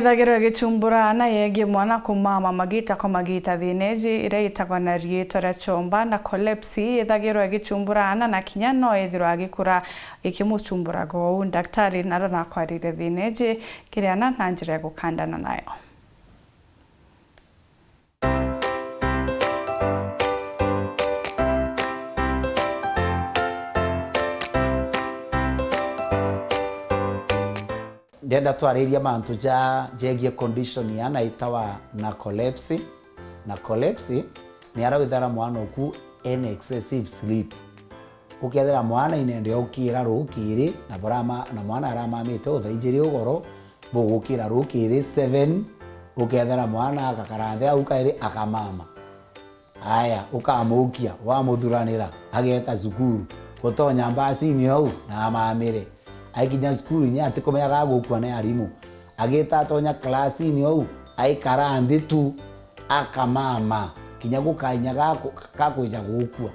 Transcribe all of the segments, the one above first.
Thagiro gichumbura na yegi mwana kumama magita kwa magita thineji ire itagwa na rieto ria chomba na kolepsi thagiro gichumbura na kinya no ethiro agikura ikimuchumbura go daktari narona kwarire thineji kiriana na njira gukandana nayo. Ndenda twariria mantu jegie condition yana itawa narcolepsy. Narcolepsy ni ara withara mwana oku en excessive sleep. Ukethera mwana inende okira rukiri na mwana aramamite uthaijiri ugoro bugukira rukiri 7 ukethera mwana akakarathe ukairi akamama. Aya ukamukia wa mudhuranira ageta zukuru gotonya mbasini au na mamire aikinya skuru nya atikomeaga gukua na arimu ageta tonya class ni au aikara ndi tu akamama kinya gukanya gakuja gukua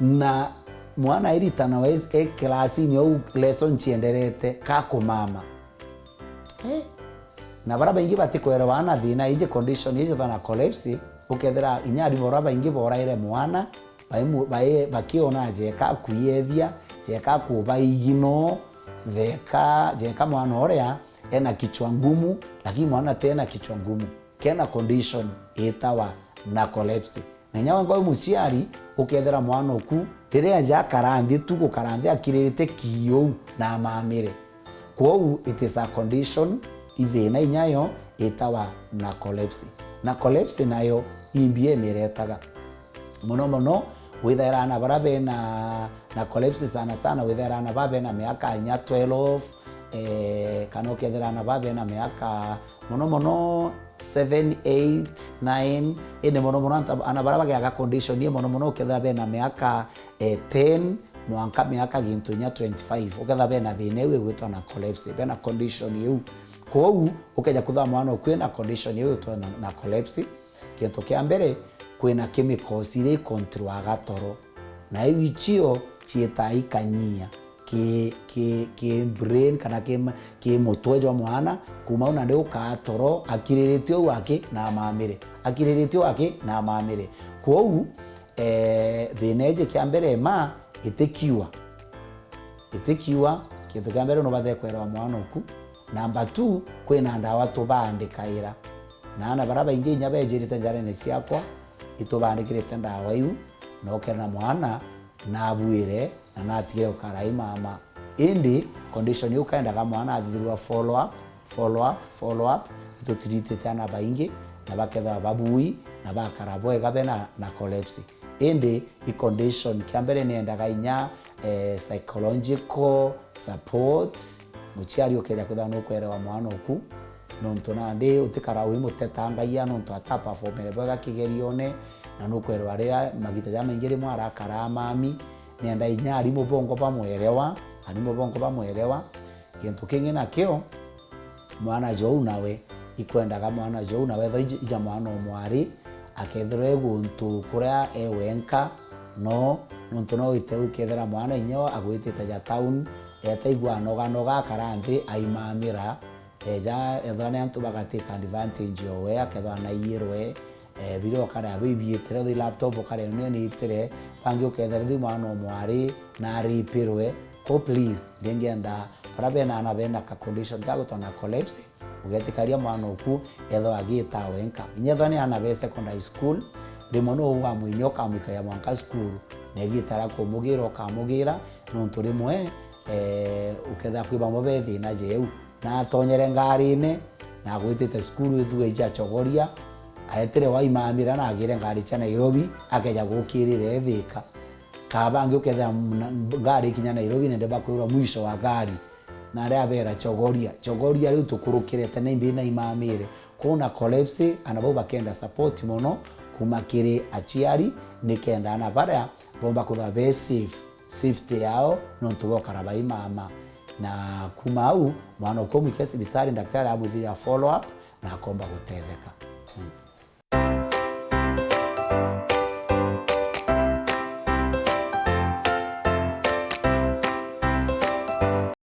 na mwana iritana wa class ni au lesson chienderete kakumama na bara baingi batikwera wana thina ije condition ije thana narcolepsy ukethera inyari moraba ingi boraire mwana bakiona jeka kuyethia jeka kuba igino theka jeka mwana oria ena kichwa ngumu lakini mwana tena kichwa ngumu kena condition itawa narcolepsy na nyawa ngo muciari ukethera mwana oku riria ja karanthi tu gukaranthi akirite kiyo na mamire kwou it is a condition ithina inyayo itawa narcolepsy. Narcolepsy nayo imbie miretaga muno withera na barabe na narcolepsy sana withera na babe na miaka nya 12 kana ukethera na babe na miaka muno 7 8 9 ene muno ana baraba ya condition ye muno ukethera be na miaka 10 mwanka miaka gintu nya 25 ukethera be na thine we gwitwa narcolepsy be na condition yu kwou ukeja kutha mwana kwina condition yu to narcolepsy kintu kia mbere kwina chemicals ire control agatoro na iwichio chieta ikanyia ke brain kana ke motwejo mwana kuma una ndio katoro akiriritio wake na mamire kwou thineje kia mbere ma itekiwa kintu kia mbere no bathe kwera mwana oku. Number 2 kwina ndawa tubandikaira na ana baraba ingi nya bejirite jarene ciakwa itubandikirite ndawa iu no kena mwana na abuire na natigire ukarai mama indi condition yu kaenda kama mwana athirwa follow up tutritite tana baingi na baketha babui na bakarabo egabena narcolepsy indi i condition kiambere niendaga inya psychological support muciari ukeja kuthana ukwerewa mwana oku nonto nandi utikara wi mutetangaia nonto ata performere bega kigerione na nukwerewa ria magita jama ingiri mwara karamami nenda inyari mubongo bamwerewa kintu kingi nakio mwana jou nawe ikwendaga mwana jou nawe tho ija mwana omwari akethire guntu kuria ewenka nonto no ite ukethera mwana inyo agwitite ja town etaigwa noga karanthi aimamira eja ethane antu bagatika advantage owe akethwa na yirwe video kana bibietire the laptop kare ni itire pangi ukethera thi mwana omwari na ripirwe ko please ndengenda parabena na bena ka condition ga gutwa narcolepsy ugetikaria mwana oku etho agita wenka nyethane ana be secondary school rimono uwa mwinyoka mwikaya mwanka school negitara ko mugira nonto rimwe uketha kwiba mobethi na jeu na tonyere ngari-ine na gwitite skuru ithuwe ija chogoria aetire waimamira na agire ngari cha Nairobi akeja gukirire thika kabangi uketha ngari kinya Nairobi nende bakwira mwisho wa ngari na ria bera chogoria riu tukurukirete na imbi na imamire kuna narcolepsy anabo bakenda support muno kumakiri achiari nikenda ana bara bomba kuba be safety yao nontubo karabai mama na kumau mwana uko mwikesi bitari daktari abudhira follow up na akomba gutetheka.